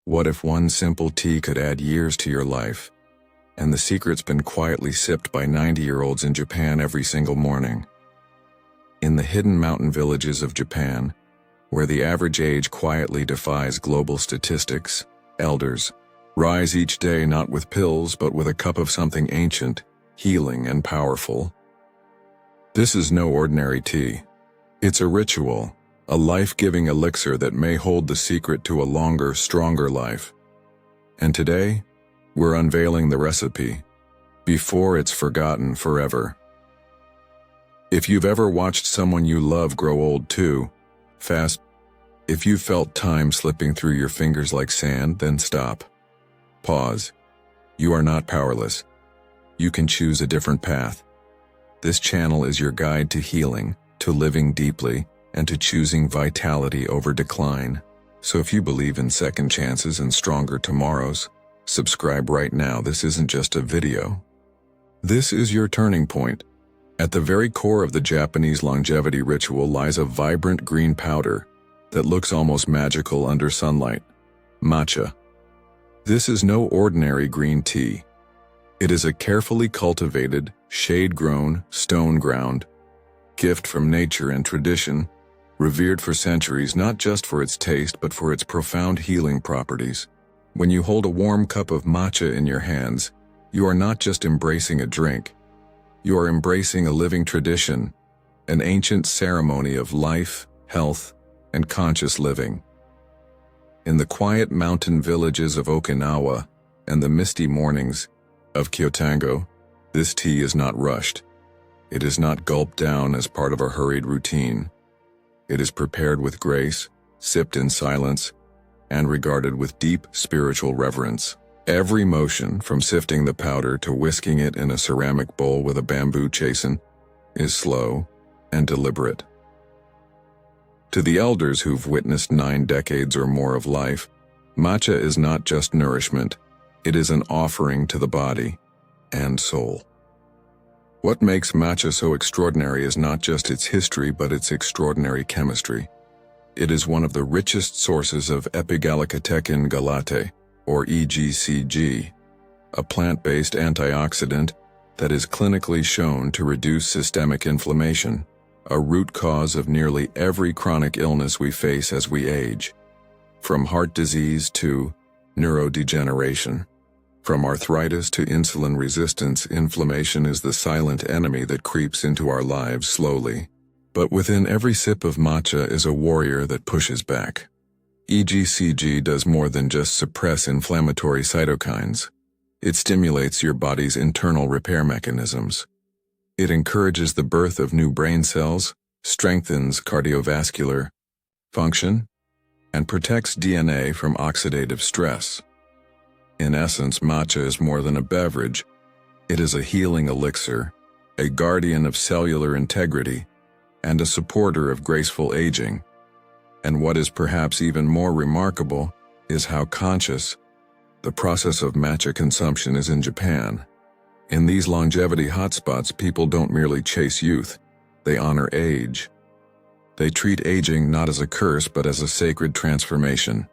What if one simple tea could add years to your life? And the secret's been quietly sipped by 90-year-olds in Japan every single morning. In the hidden mountain villages of Japan, where the average age quietly defies global statistics, elders rise each day not with pills but with a cup of something ancient, healing, and powerful. This is no ordinary tea. It's a ritual, a life-giving elixir that may hold the secret to a longer, stronger life. And today, we're unveiling the recipe, before it's forgotten forever. If you've ever watched someone you love grow old too fast, if you felt time slipping through your fingers like sand, then stop. Pause. You are not powerless. You can choose a different path. This channel is your guide to healing, to living deeply, and to choosing vitality over decline. So if you believe in second chances and stronger tomorrows, subscribe right now. This isn't just a video. This is your turning point. At the very core of the Japanese longevity ritual lies a vibrant green powder that looks almost magical under sunlight. Matcha. This is no ordinary green tea. It is a carefully cultivated, shade-grown, stone-ground gift from nature and tradition, revered for centuries not just for its taste but for its profound healing properties. When you hold a warm cup of matcha in your hands, you are not just embracing a drink. You are embracing a living tradition, an ancient ceremony of life, health, and conscious living. In the quiet mountain villages of Okinawa and the misty mornings of Kyotango, this tea is not rushed. It is not gulped down as part of a hurried routine. It is prepared with grace, sipped in silence, and regarded with deep spiritual reverence. Every motion, from sifting the powder to whisking it in a ceramic bowl with a bamboo chasen, is slow and deliberate. To the elders who've witnessed 9 decades or more of life, matcha is not just nourishment, it is an offering to the body and soul. What makes matcha so extraordinary is not just its history but its extraordinary chemistry. It is one of the richest sources of epigallocatechin galate, or EGCG, a plant-based antioxidant that is clinically shown to reduce systemic inflammation, a root cause of nearly every chronic illness we face as we age. From heart disease to neurodegeneration, from arthritis to insulin resistance, inflammation is the silent enemy that creeps into our lives slowly. But within every sip of matcha is a warrior that pushes back. EGCG does more than just suppress inflammatory cytokines. It stimulates your body's internal repair mechanisms. It encourages the birth of new brain cells, strengthens cardiovascular function, and protects DNA from oxidative stress. In essence, matcha is more than a beverage. It is a healing elixir, a guardian of cellular integrity, and a supporter of graceful aging. And what is perhaps even more remarkable is how conscious the process of matcha consumption is in Japan. In these longevity hotspots, people don't merely chase youth, they honor age. They treat aging not as a curse but as a sacred transformation.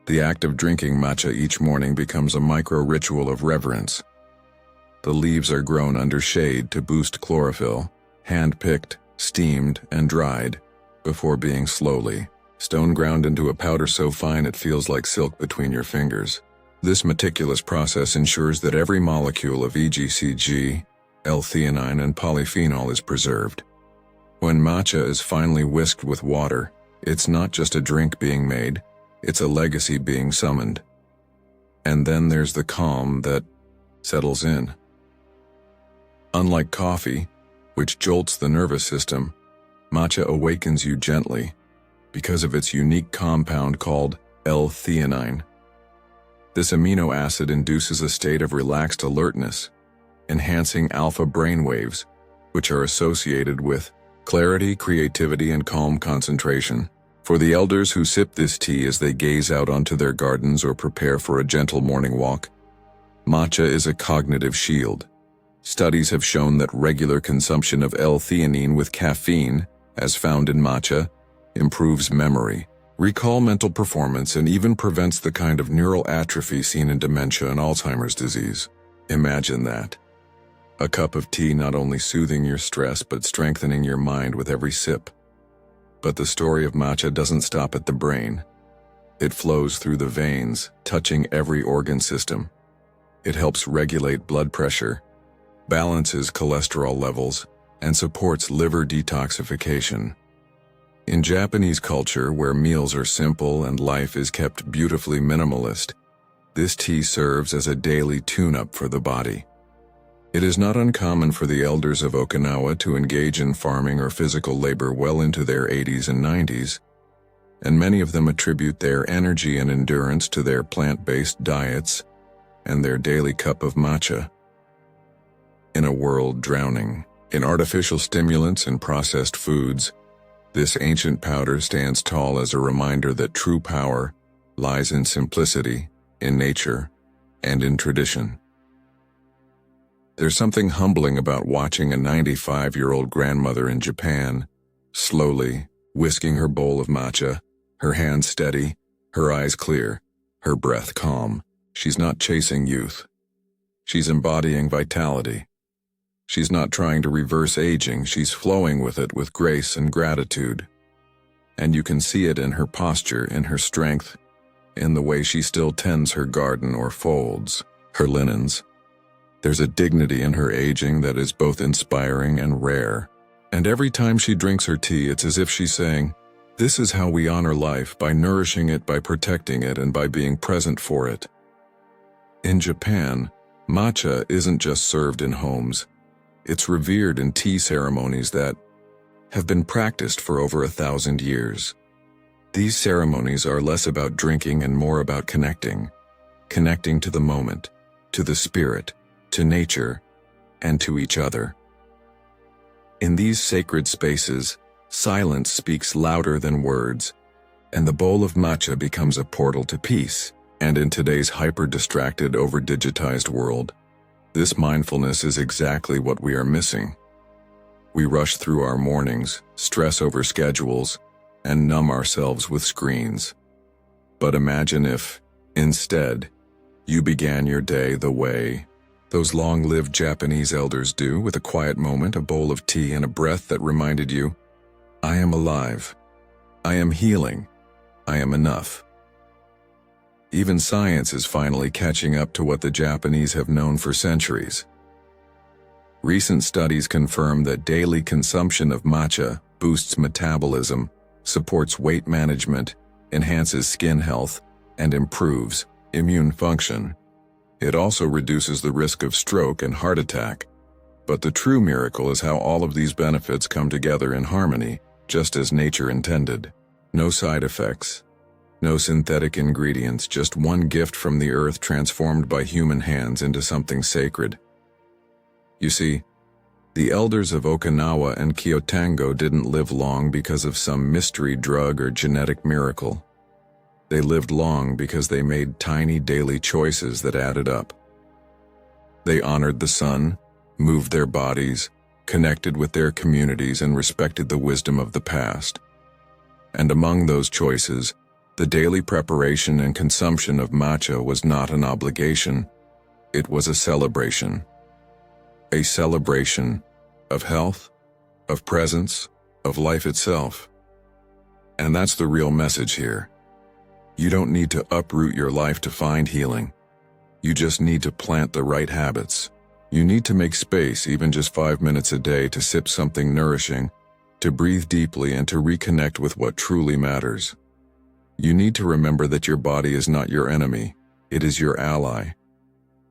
The act of drinking matcha each morning becomes a micro-ritual of reverence. The leaves are grown under shade to boost chlorophyll, hand-picked, steamed, and dried, before being slowly stone ground into a powder so fine it feels like silk between your fingers. This meticulous process ensures that every molecule of EGCG, L-theanine, and polyphenol is preserved. When matcha is finally whisked with water, it's not just a drink being made, it's a legacy being summoned. And then there's the calm that settles in. Unlike coffee, which jolts the nervous system, matcha awakens you gently because of its unique compound called L-theanine. This amino acid induces a state of relaxed alertness, enhancing alpha brainwaves, which are associated with clarity, creativity, and calm concentration. For the elders who sip this tea as they gaze out onto their gardens or prepare for a gentle morning walk, matcha is a cognitive shield. Studies have shown that regular consumption of L-theanine with caffeine, as found in matcha, improves memory, recall mental performance, and even prevents the kind of neural atrophy seen in dementia and Alzheimer's disease. Imagine that. A cup of tea not only soothing your stress but strengthening your mind with every sip. But the story of matcha doesn't stop at the brain. It flows through the veins, touching every organ system. It helps regulate blood pressure, balances cholesterol levels, and supports liver detoxification. In Japanese culture, where meals are simple and life is kept beautifully minimalist, this tea serves as a daily tune-up for the body. It is not uncommon for the elders of Okinawa to engage in farming or physical labor well into their 80s and 90s, and many of them attribute their energy and endurance to their plant-based diets and their daily cup of matcha. In a world drowning in artificial stimulants and processed foods, this ancient powder stands tall as a reminder that true power lies in simplicity, in nature, and in tradition. There's something humbling about watching a 95-year-old grandmother in Japan, slowly whisking her bowl of matcha, her hands steady, her eyes clear, her breath calm. She's not chasing youth. She's embodying vitality. She's not trying to reverse aging, she's flowing with it with grace and gratitude. And you can see it in her posture, in her strength, in the way she still tends her garden or folds her linens. There's a dignity in her aging that is both inspiring and rare. And every time she drinks her tea, it's as if she's saying, "This is how we honor life, by nourishing it, by protecting it, and by being present for it." In Japan, matcha isn't just served in homes. It's revered in tea ceremonies that have been practiced for over 1,000 years. These ceremonies are less about drinking and more about connecting to the moment, to the spirit, to nature, and to each other. In these sacred spaces, silence speaks louder than words, and the bowl of matcha becomes a portal to peace. And in today's hyper-distracted, over-digitized world, this mindfulness is exactly what we are missing. We rush through our mornings, stress over schedules, and numb ourselves with screens. But imagine if, instead, you began your day the way those long-lived Japanese elders do, with a quiet moment, a bowl of tea, and a breath that reminded you, "I am alive. I am healing. I am enough." Even science is finally catching up to what the Japanese have known for centuries. Recent studies confirm that daily consumption of matcha boosts metabolism, supports weight management, enhances skin health, and improves immune function. It also reduces the risk of stroke and heart attack. But the true miracle is how all of these benefits come together in harmony, just as nature intended. No side effects, no synthetic ingredients, just one gift from the earth transformed by human hands into something sacred. You see, the elders of Okinawa and Kyotango didn't live long because of some mystery drug or genetic miracle. They lived long because they made tiny daily choices that added up. They honored the sun, moved their bodies, connected with their communities, and respected the wisdom of the past. And among those choices, the daily preparation and consumption of matcha was not an obligation, it was a celebration. A celebration of health, of presence, of life itself. And that's the real message here. You don't need to uproot your life to find healing. You just need to plant the right habits. You need to make space, even just 5 minutes a day, to sip something nourishing, to breathe deeply, and to reconnect with what truly matters. You need to remember that your body is not your enemy, it is your ally.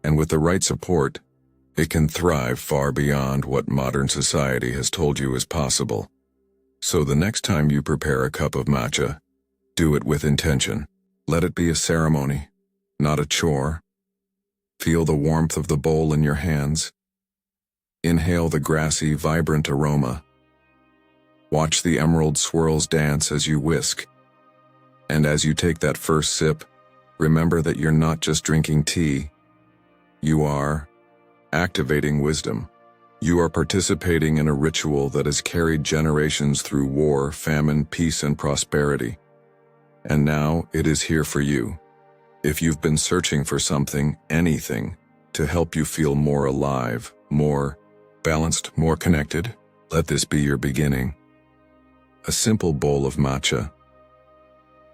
And with the right support, it can thrive far beyond what modern society has told you is possible. So the next time you prepare a cup of matcha, do it with intention. Let it be a ceremony, not a chore. Feel the warmth of the bowl in your hands. Inhale the grassy, vibrant aroma. Watch the emerald swirls dance as you whisk. And as you take that first sip, remember that you're not just drinking tea. You are activating wisdom. You are participating in a ritual that has carried generations through war, famine, peace, and prosperity. And now it is here for you. If you've been searching for something, anything, to help you feel more alive, more balanced, more connected, let this be your beginning. A simple bowl of matcha,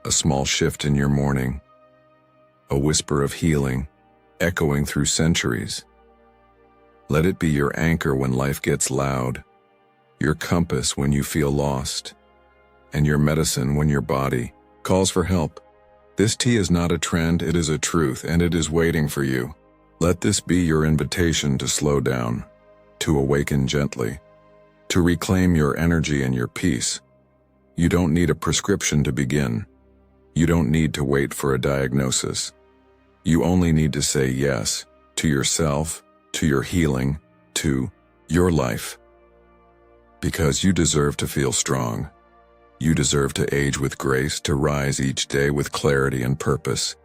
a small shift in your morning, a whisper of healing, echoing through centuries. Let it be your anchor when life gets loud, your compass when you feel lost, and your medicine when your body calls for help. This tea is not a trend, it is a truth, and it is waiting for you. Let this be your invitation to slow down, to awaken gently, to reclaim your energy and your peace. You don't need a prescription to begin. You don't need to wait for a diagnosis. You only need to say yes to yourself, to your healing, to your life. Because you deserve to feel strong. You deserve to age with grace, to rise each day with clarity and purpose.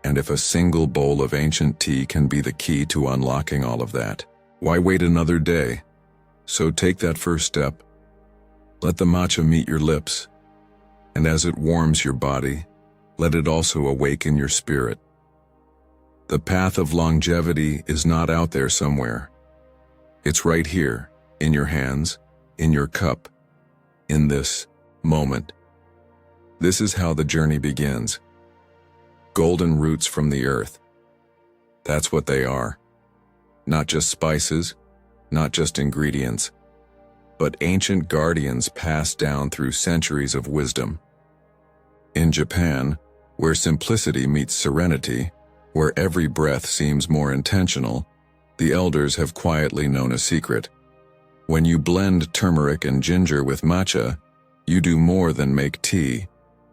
And if a single bowl of ancient tea can be the key to unlocking all of that, why wait another day? So take that first step. Let the matcha meet your lips. And as it warms your body, let it also awaken your spirit. The path of longevity is not out there somewhere. It's right here, in your hands, in your cup, in this moment. This is how the journey begins. Golden roots from the earth. That's what they are. Not just spices, not just ingredients, but ancient guardians passed down through centuries of wisdom. In Japan, where simplicity meets serenity, where every breath seems more intentional, the elders have quietly known a secret. When you blend turmeric and ginger with matcha, you do more than make tea.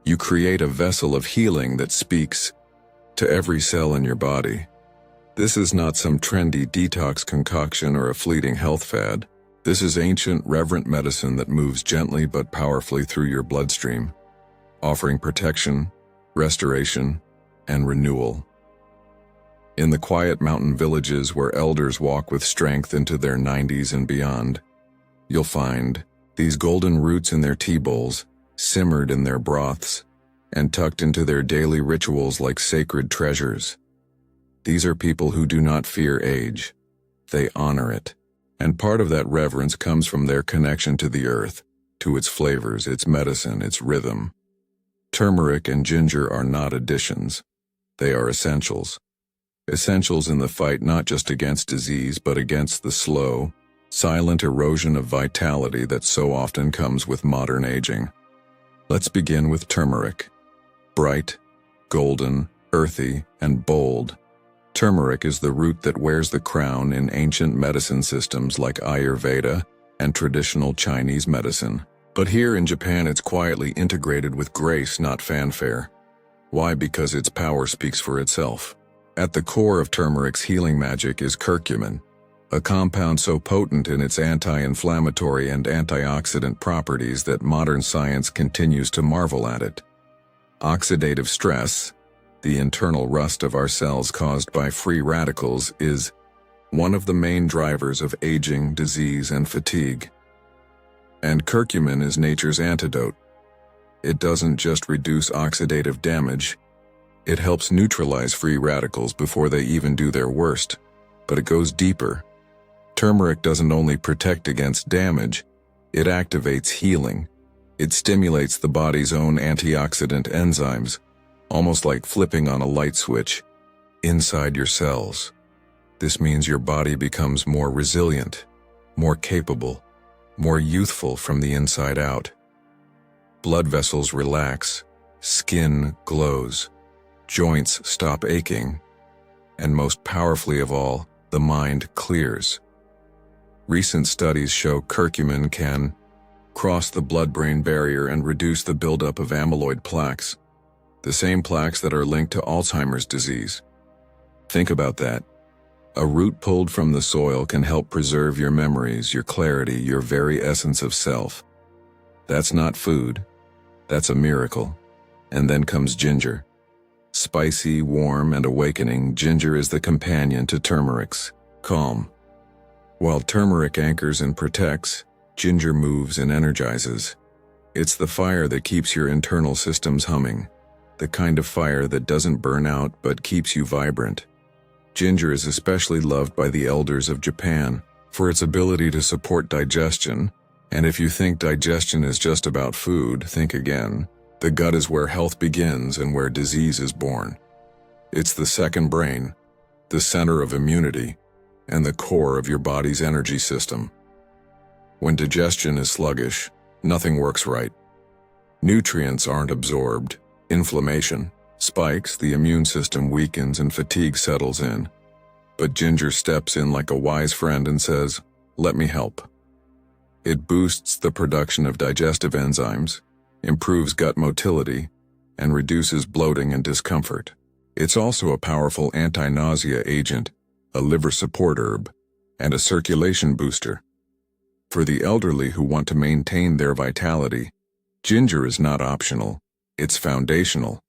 You create a vessel of healing that speaks to every cell in your body. This is not some trendy detox concoction or a fleeting health fad. This is ancient, reverent medicine that moves gently but powerfully through your bloodstream, offering protection, restoration, and renewal. In the quiet mountain villages where elders walk with strength into their 90s and beyond, you'll find these golden roots in their tea bowls, simmered in their broths, and tucked into their daily rituals like sacred treasures. These are people who do not fear age. They honor it. And part of that reverence comes from their connection to the earth, to its flavors, its medicine, its rhythm. Turmeric and ginger are not additions. They are essentials. Essentials in the fight not just against disease, but against the slow, silent erosion of vitality that so often comes with modern aging. Let's begin with turmeric. Bright, golden, earthy, and bold, turmeric is the root that wears the crown in ancient medicine systems like Ayurveda and traditional Chinese medicine. But here in Japan, it's quietly integrated with grace, not fanfare. Why? Because its power speaks for itself. At the core of turmeric's healing magic is curcumin, a compound so potent in its anti-inflammatory and antioxidant properties that modern science continues to marvel at it. Oxidative stress, the internal rust of our cells caused by free radicals, is one of the main drivers of aging, disease, and fatigue. And curcumin is nature's antidote. It doesn't just reduce oxidative damage, it helps neutralize free radicals before they even do their worst, but it goes deeper. Turmeric doesn't only protect against damage, it activates healing. It stimulates the body's own antioxidant enzymes, almost like flipping on a light switch, inside your cells. This means your body becomes more resilient, more capable, more youthful from the inside out. Blood vessels relax, skin glows, joints stop aching, and most powerfully of all, the mind clears. Recent studies show curcumin can cross the blood-brain barrier and reduce the buildup of amyloid plaques, the same plaques that are linked to Alzheimer's disease. Think about that. A root pulled from the soil can help preserve your memories, your clarity, your very essence of self. That's not food. That's a miracle. And then comes ginger. Spicy, warm, and awakening, ginger is the companion to turmeric's calm. While turmeric anchors and protects, ginger moves and energizes. It's the fire that keeps your internal systems humming. the kind of fire that doesn't burn out but keeps you vibrant. Ginger is especially loved by the elders of Japan for its ability to support digestion, and if you think digestion is just about food, think again. The gut is where health begins and where disease is born. It's the second brain, the center of immunity, and the core of your body's energy system. When digestion is sluggish, nothing works right. Nutrients aren't absorbed, inflammation spikes, the immune system weakens, and fatigue settles in. But ginger steps in like a wise friend and says, "Let me help." It boosts the production of digestive enzymes, improves gut motility, and reduces bloating and discomfort. It's also a powerful anti-nausea agent, a liver support herb, and a circulation booster. For the elderly who want to maintain their vitality, ginger is not optional, it's foundational.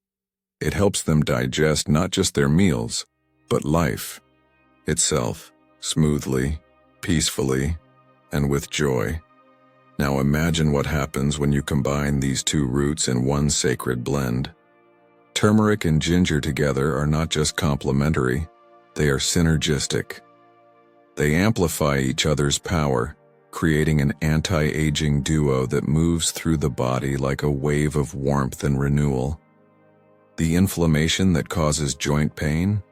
It helps them digest not just their meals, but life itself, smoothly, peacefully, and with joy. Now imagine what happens when you combine these two roots in one sacred blend. Turmeric and ginger together are not just complementary, they are synergistic. They amplify each other's power, creating an anti-aging duo that moves through the body like a wave of warmth and renewal. The inflammation that causes joint pain?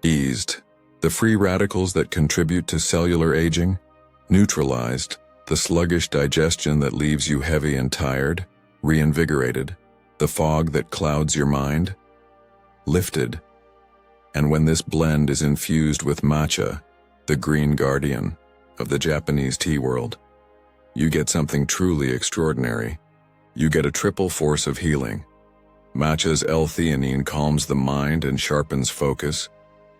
Eased. The free radicals that contribute to cellular aging? Neutralized. The sluggish digestion that leaves you heavy and tired? Reinvigorated. The fog that clouds your mind? Lifted. And when this blend is infused with matcha, the green guardian of the Japanese tea world, you get something truly extraordinary. You get a triple force of healing. Matcha's L-theanine calms the mind and sharpens focus.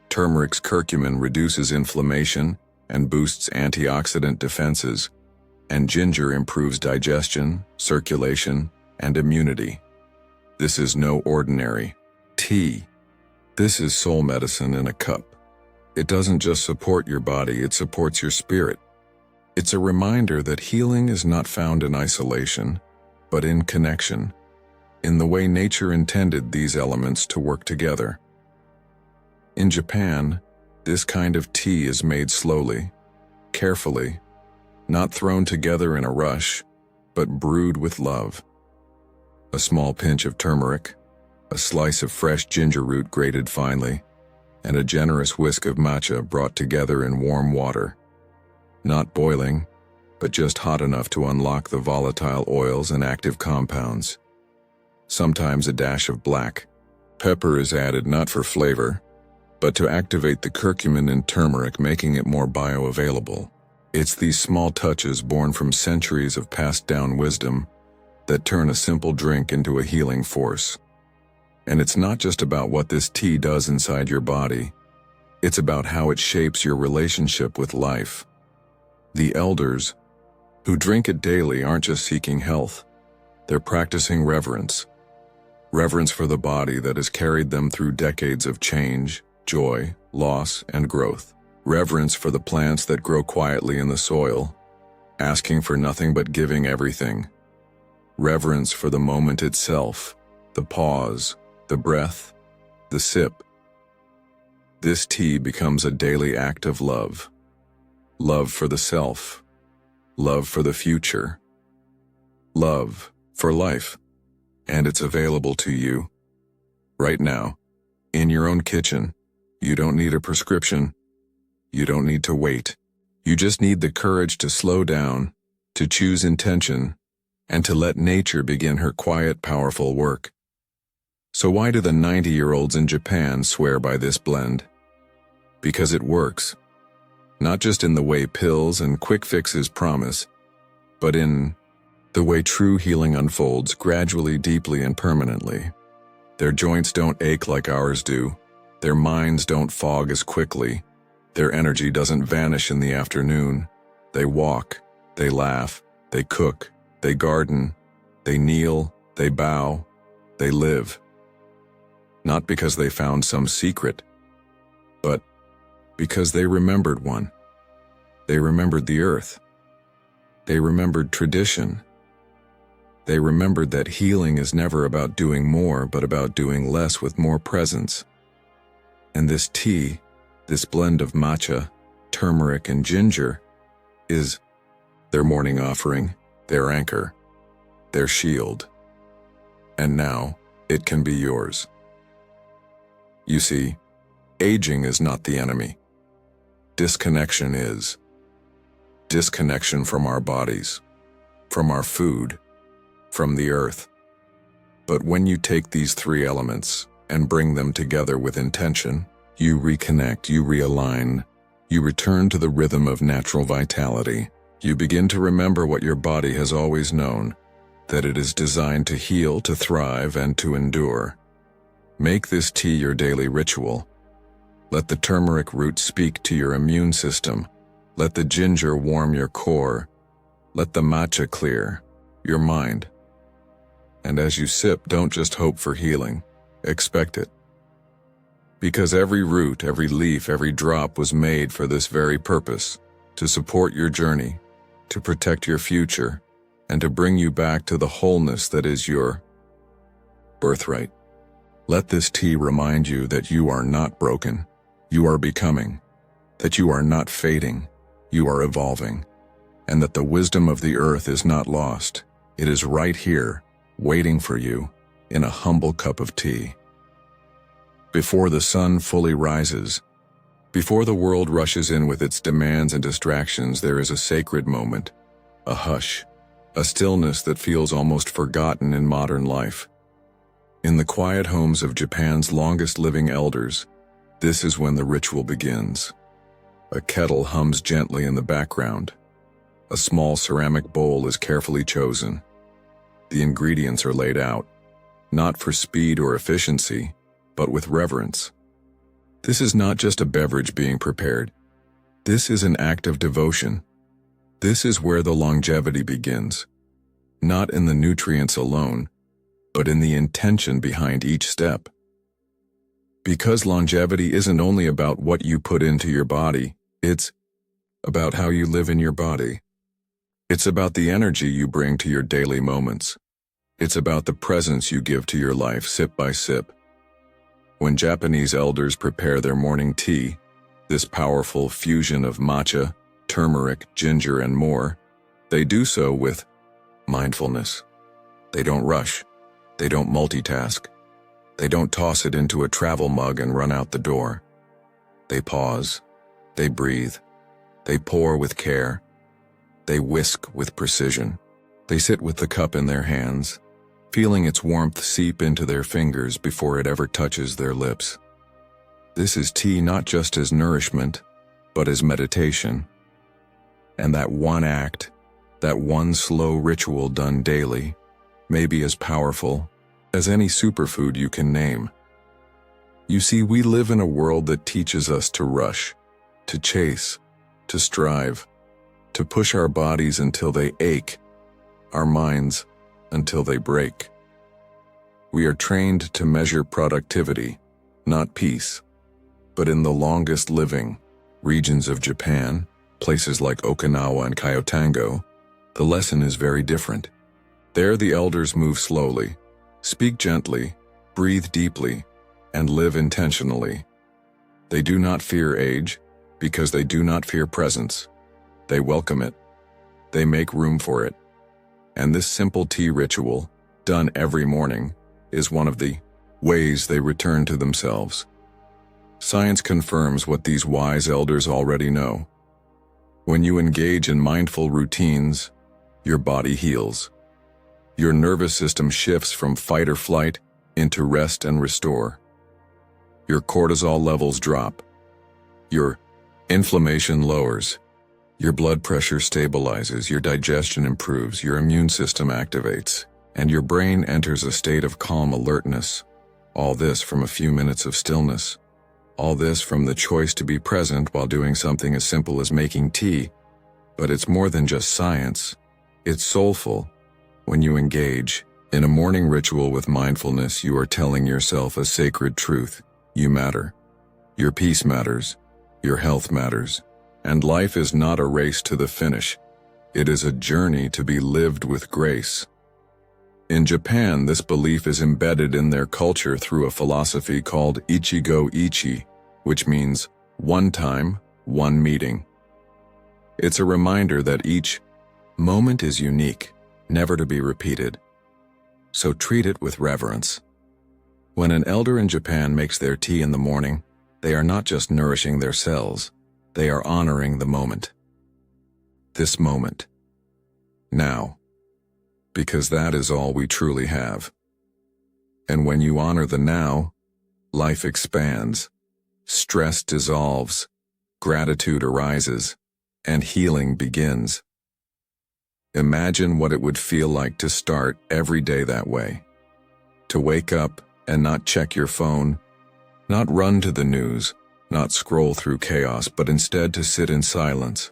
Turmeric's curcumin reduces inflammation and boosts antioxidant defenses. And ginger improves digestion, circulation, and immunity. This is no ordinary tea. This is soul medicine in a cup. It doesn't just support your body, it supports your spirit. It's a reminder that healing is not found in isolation, but in connection, in the way nature intended these elements to work together. In Japan, this kind of tea is made slowly, carefully, not thrown together in a rush, but brewed with love. A small pinch of turmeric, a slice of fresh ginger root grated finely, and a generous whisk of matcha brought together in warm water. Not boiling, but just hot enough to unlock the volatile oils and active compounds. Sometimes a dash of black pepper is added not for flavor, but to activate the curcumin in turmeric, making it more bioavailable. It's these small touches born from centuries of passed-down wisdom that turn a simple drink into a healing force. And it's not just about what this tea does inside your body. It's about how it shapes your relationship with life. The elders, who drink it daily, aren't just seeking health. They're practicing reverence. Reverence for the body that has carried them through decades of change, joy, loss, and growth. Reverence for the plants that grow quietly in the soil, asking for nothing but giving everything. Reverence for the moment itself, the pause, the breath, the sip. This tea becomes a daily act of love. Love for the self. Love for the future. Love for life. And it's available to you right now, in your own kitchen. You don't need a prescription. You don't need to wait. You just need the courage to slow down, to choose intention, and to let nature begin her quiet, powerful work. So why do the 90-year-olds in Japan swear by this blend? Because it works. Not just in the way pills and quick fixes promise, but in the way true healing unfolds gradually, deeply, and permanently. Their joints don't ache like ours do. Their minds don't fog as quickly. Their energy doesn't vanish in the afternoon. They walk, they laugh, they cook, they garden, they kneel, they bow, they live. Not because they found some secret, but because they remembered one. They remembered the earth. They remembered tradition. They remembered that healing is never about doing more, but about doing less with more presence. And this tea, this blend of matcha, turmeric, and ginger, is their morning offering, their anchor, their shield. And now, it can be yours. You see, aging is not the enemy. Disconnection is. Disconnection from our bodies, from our food, from the earth. But when you take these three elements and bring them together with intention, you reconnect, you realign, you return to the rhythm of natural vitality. You begin to remember what your body has always known, that it is designed to heal, to thrive, and to endure. Make this tea your daily ritual. Let the turmeric root speak to your immune system. Let the ginger warm your core. Let the matcha clear your mind. And as you sip, don't just hope for healing. Expect it. Because every root, every leaf, every drop was made for this very purpose, to support your journey, to protect your future, and to bring you back to the wholeness that is your birthright. Let this tea remind you that you are not broken, you are becoming, that you are not fading, you are evolving, and that the wisdom of the earth is not lost. It is right here, waiting for you, in a humble cup of tea. Before the sun fully rises, before the world rushes in with its demands and distractions, there is a sacred moment, a hush, a stillness that feels almost forgotten in modern life. In the quiet homes of Japan's longest living elders, this is when the ritual begins. A kettle hums gently in the background. A small ceramic bowl is carefully chosen. The ingredients are laid out, not for speed or efficiency, but with reverence. This is not just a beverage being prepared. This is an act of devotion. This is where the longevity begins, not in the nutrients alone, but in the intention behind each step. Because longevity isn't only about what you put into your body, it's about how you live in your body. It's about the energy you bring to your daily moments. It's about the presence you give to your life sip by sip. When Japanese elders prepare their morning tea, this powerful fusion of matcha, turmeric, ginger, and more, they do so with mindfulness. They don't rush. They don't multitask. They don't toss it into a travel mug and run out the door. They pause. They breathe. They pour with care. They whisk with precision. They sit with the cup in their hands, feeling its warmth seep into their fingers before it ever touches their lips. This is tea not just as nourishment, but as meditation. And that one act, that one slow ritual done daily, may be as powerful as any superfood you can name. You see, we live in a world that teaches us to rush, to chase, to strive, to push our bodies until they ache, our minds until they break. We are trained to measure productivity, not peace. But in the longest living regions of Japan, places like Okinawa and Kyotango, the lesson is very different. There the elders move slowly, speak gently, breathe deeply, and live intentionally. They do not fear age, because they do not fear presence. They welcome it. They make room for it. And this simple tea ritual, done every morning, is one of the ways they return to themselves. Science confirms what these wise elders already know. When you engage in mindful routines, your body heals. Your nervous system shifts from fight or flight into rest and restore. Your cortisol levels drop. Your inflammation lowers. Your blood pressure stabilizes, your digestion improves, your immune system activates, and your brain enters a state of calm alertness. All this from a few minutes of stillness. All this from the choice to be present while doing something as simple as making tea. But it's more than just science. It's soulful. When you engage in a morning ritual with mindfulness, you are telling yourself a sacred truth. You matter. Your peace matters. Your health matters. And life is not a race to the finish. It is a journey to be lived with grace. In Japan, this belief is embedded in their culture through a philosophy called Ichigo Ichi, which means one time, one meeting. It's a reminder that each moment is unique, never to be repeated. So treat it with reverence. When an elder in Japan makes their tea in the morning, they are not just nourishing their cells, they are honoring the moment. This moment. Now. Because that is all we truly have. And when you honor the now, life expands, stress dissolves, gratitude arises, and healing begins. Imagine what it would feel like to start every day that way. To wake up and not check your phone, not run to the news, not scroll through chaos, but instead to sit in silence.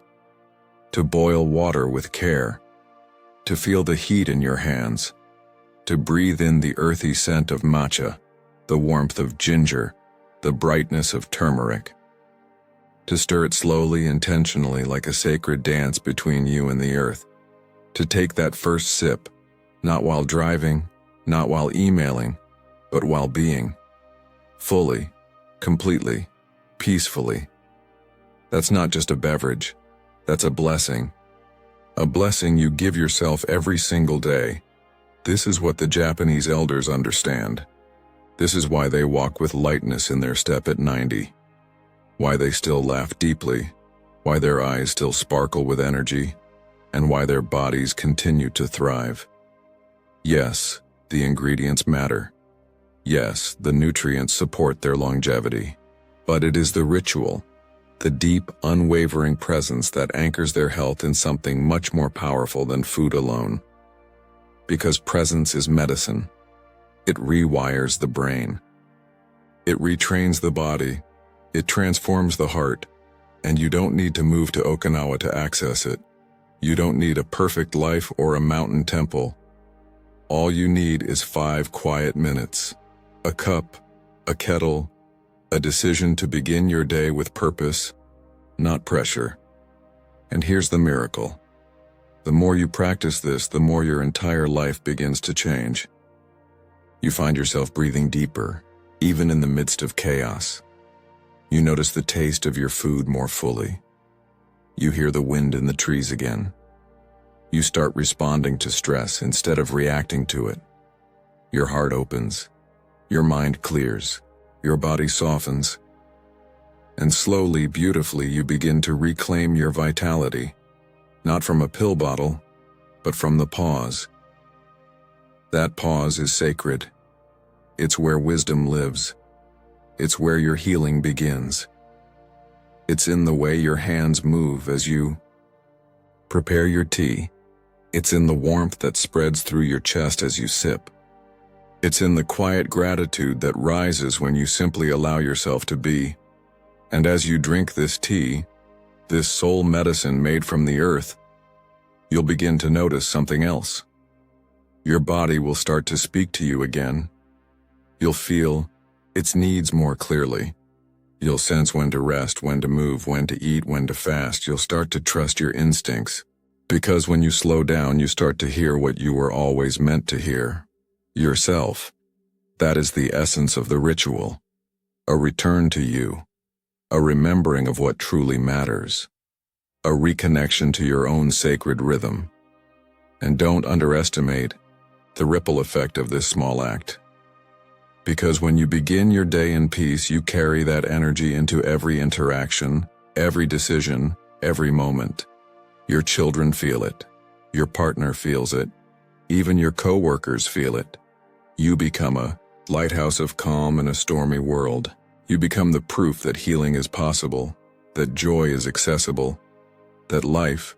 To boil water with care. To feel the heat in your hands, to breathe in the earthy scent of matcha, the warmth of ginger, the brightness of turmeric. To stir it slowly, intentionally, like a sacred dance between you and the earth. To take that first sip, not while driving, not while emailing, but while being. Fully, completely, peacefully. That's not just a beverage, that's a blessing. A blessing you give yourself every single day. This is what the Japanese elders understand. This is why they walk with lightness in their step at 90. Why they still laugh deeply, why their eyes still sparkle with energy, and why their bodies continue to thrive. Yes, the ingredients matter. Yes, the nutrients support their longevity. But it is the ritual, the deep, unwavering presence that anchors their health in something much more powerful than food alone. Because presence is medicine. It rewires the brain. It retrains the body. It transforms the heart. And you don't need to move to Okinawa to access it. You don't need a perfect life or a mountain temple. All you need is 5 quiet minutes. A cup, a kettle, a decision to begin your day with purpose, not pressure. And here's the miracle. The more you practice this, the more your entire life begins to change. You find yourself breathing deeper, even in the midst of chaos. You notice the taste of your food more fully. You hear the wind in the trees again. You start responding to stress instead of reacting to it. Your heart opens. Your mind clears. Your body softens. And slowly, beautifully, you begin to reclaim your vitality. Not from a pill bottle, but from the pause. That pause is sacred. It's where wisdom lives. It's where your healing begins. It's in the way your hands move as you prepare your tea. It's in the warmth that spreads through your chest as you sip. It's in the quiet gratitude that rises when you simply allow yourself to be. And as you drink this tea, this soul medicine made from the earth, you'll begin to notice something else. Your body will start to speak to you again. You'll feel its needs more clearly. You'll sense when to rest, when to move, when to eat, when to fast. You'll start to trust your instincts. Because when you slow down, you start to hear what you were always meant to hear. Yourself. That is the essence of the ritual. A return to you. A remembering of what truly matters. A reconnection to your own sacred rhythm. And don't underestimate the ripple effect of this small act. Because when you begin your day in peace, you carry that energy into every interaction, every decision, every moment. Your children feel it. Your partner feels it. Even your coworkers feel it. You become a lighthouse of calm in a stormy world. You become the proof that healing is possible, that joy is accessible, that life,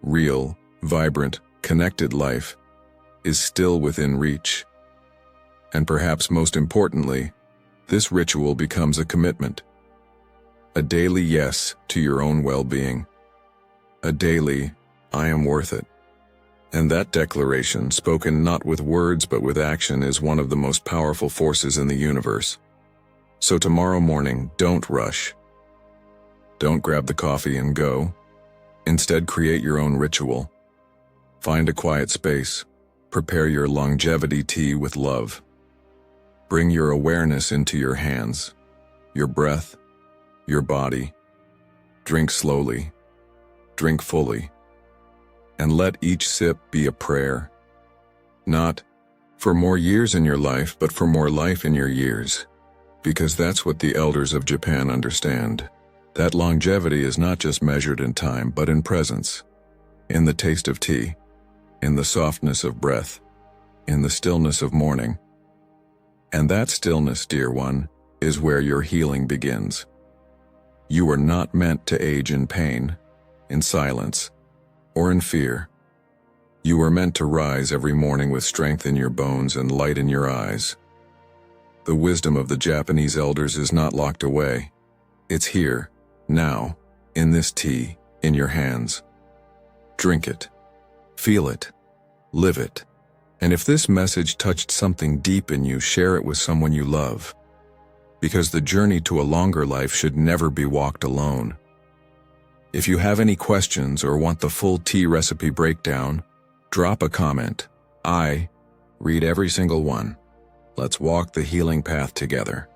real, vibrant, connected life, is still within reach. And perhaps most importantly, this ritual becomes a commitment. A daily yes to your own well-being. A daily, I am worth it. And that declaration, spoken not with words but with action, is one of the most powerful forces in the universe. So tomorrow morning, don't rush. Don't grab the coffee and go. Instead, create your own ritual. Find a quiet space. Prepare your longevity tea with love. Bring your awareness into your hands, your breath, your body. Drink slowly, drink fully, and let each sip be a prayer. Not for more years in your life, but for more life in your years. Because that's what the elders of Japan understand. That longevity is not just measured in time, but in presence. In the taste of tea, in the softness of breath, in the stillness of morning. And that stillness, dear one, is where your healing begins. You are not meant to age in pain, in silence, or in fear. You are meant to rise every morning with strength in your bones and light in your eyes. The wisdom of the Japanese elders is not locked away. It's here, now, in this tea, in your hands. Drink it. Feel it. Live it. And if this message touched something deep in you, share it with someone you love. Because the journey to a longer life should never be walked alone. If you have any questions or want the full tea recipe breakdown, drop a comment. I read every single one. Let's walk the healing path together.